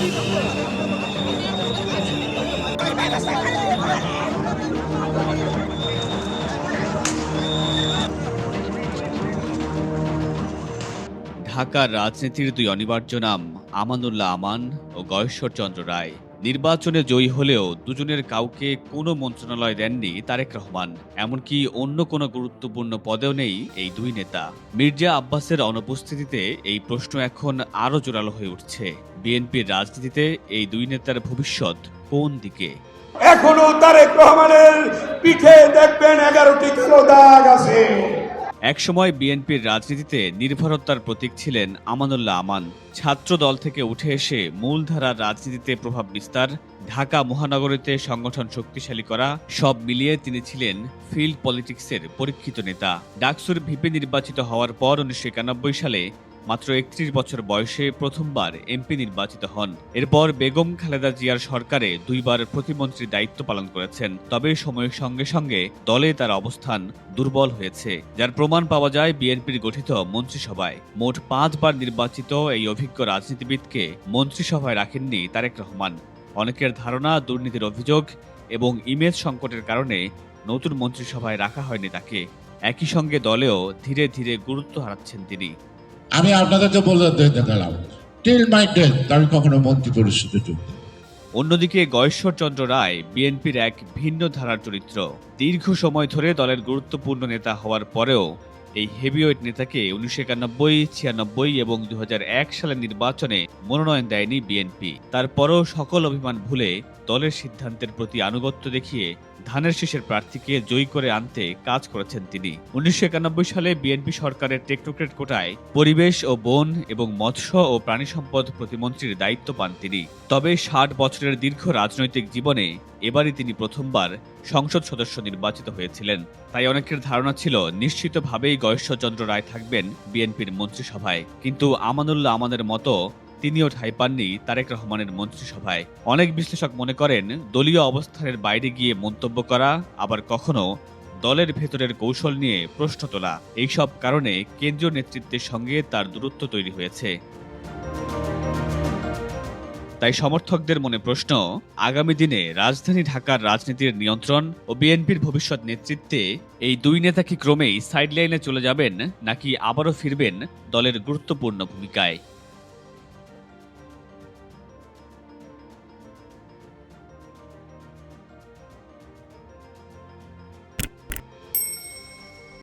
ঢাকার রাজনীতির দুই অনিবার্য নাম আমানুল্লাহ আমান ও গয়েশ্বরচন্দ্র রায়। নির্বাচনে জয়ী হলেও দুজনের কাউকে কোনো মন্ত্রণালয় দেননি তারেক রহমান। এমনকি অন্য কোনো গুরুত্বপূর্ণ পদেও নেই এই দুই নেতা। মির্জা আব্বাসের অনুপস্থিতিতে এই প্রশ্ন এখন আরও জোরালো হয়ে উঠছে। বিএনপির রাজনীতিতে এই দুই নেতার ভবিষ্যৎ কোন দিকে? এখনো তারেক রহমানের পিঠে দেখবেন 11টি কালো দাগ আছে। একসময় বিএনপির রাজনীতিতে নির্ভরতার প্রতীক ছিলেন আমানুল্লাহ আমান। ছাত্র দল থেকে উঠে এসে মূলধারার রাজনীতিতে প্রভাব বিস্তার, ঢাকা মহানগরীতে সংগঠন শক্তিশালী করা, সব মিলিয়ে তিনি ছিলেন ফিল্ড পলিটিক্সের পরীক্ষিত নেতা। ডাকসুর ভিপি নির্বাচিত হওয়ার পর 1991 সালে মাত্র 31 বছর বয়সে প্রথমবার এমপি নির্বাচিত হন। এরপর বেগম খালেদা জিয়ার সরকারে দুইবার প্রতিমন্ত্রীর দায়িত্ব পালন করেছেন। তবে সময়ের সঙ্গে সঙ্গে দলে তার অবস্থান দুর্বল হয়েছে, যার প্রমাণ পাওয়া যায় বিএনপির গঠিত মন্ত্রিসভায়। মোট 5 বার নির্বাচিত এই অভিজ্ঞ রাজনীতিবিদকে মন্ত্রিসভায় রাখেননি তারেক রহমান। অনেকের ধারণা, দুর্নীতির অভিযোগ এবং ইমেজ সংকটের কারণে নতুন মন্ত্রিসভায় রাখা হয়নি তাকে। একই সঙ্গে দলেও ধীরে ধীরে গুরুত্ব হারাচ্ছেন তিনি। আমি আপনাদেরকে বলে গেলাম, টিল মাই ডেথ আমি কখনো মন্ত্রী পরিষদে যোগ দেব। অন্যদিকে গয়েশ্বরচন্দ্র রায় বিএনপির এক ভিন্ন ধারার চরিত্র। দীর্ঘ সময় ধরে দলের গুরুত্বপূর্ণ নেতা হওয়ার পরেও এই হেভিওয়েট নেতাকে 1991, 96 এবং 2001 সালের নির্বাচনে মনোনয়ন দেয়নি বিএনপি। তারপরও সকল অভিমান ভুলে দলের সিদ্ধান্তের প্রতি আনুগত্য দেখিয়ে ধানের শীষের প্রার্থীকে জয়ী করে আনতে কাজ করেছেন তিনি। 1991 সালে বিএনপি সরকারের টেকনোক্রেট কোটায় পরিবেশ ও বন এবং মৎস্য ও প্রাণী সম্পদ প্রতিমন্ত্রীর দায়িত্ব পান তিনি। তবে 60 বছরের দীর্ঘ রাজনৈতিক জীবনে এবারই তিনি প্রথমবার সংসদ সদস্য নির্বাচিত হয়েছিলেন। তাই অনেকের ধারণা ছিল নিশ্চিতভাবেই গয়েশ্বরচন্দ্র রায় থাকবেন বিএনপির মন্ত্রিসভায়। কিন্তু আমানুল্লাহ আমানের মতো তিনিও ঠাঁই পাননি তারেক রহমানের মন্ত্রিসভায়। অনেক বিশ্লেষক মনে করেন, দলীয় অবস্থানের বাইরে গিয়ে মন্তব্য করা, আবার কখনো দলের ভেতরের কৌশল নিয়ে প্রশ্ন তোলা, এইসব কারণে কেন্দ্রীয় নেতৃত্বের সঙ্গে তার দূরত্ব তৈরি হয়েছে। তাই সমর্থকদের মনে প্রশ্ন, আগামী দিনে রাজধানী ঢাকার রাজনীতির নিয়ন্ত্রণ ও বিএনপির ভবিষ্যৎ নেতৃত্বে এই দুই নেতা কি ক্রমেই সাইডলাইনে চলে যাবেন, নাকি আবারও ফিরবেন দলের গুরুত্বপূর্ণ ভূমিকায়?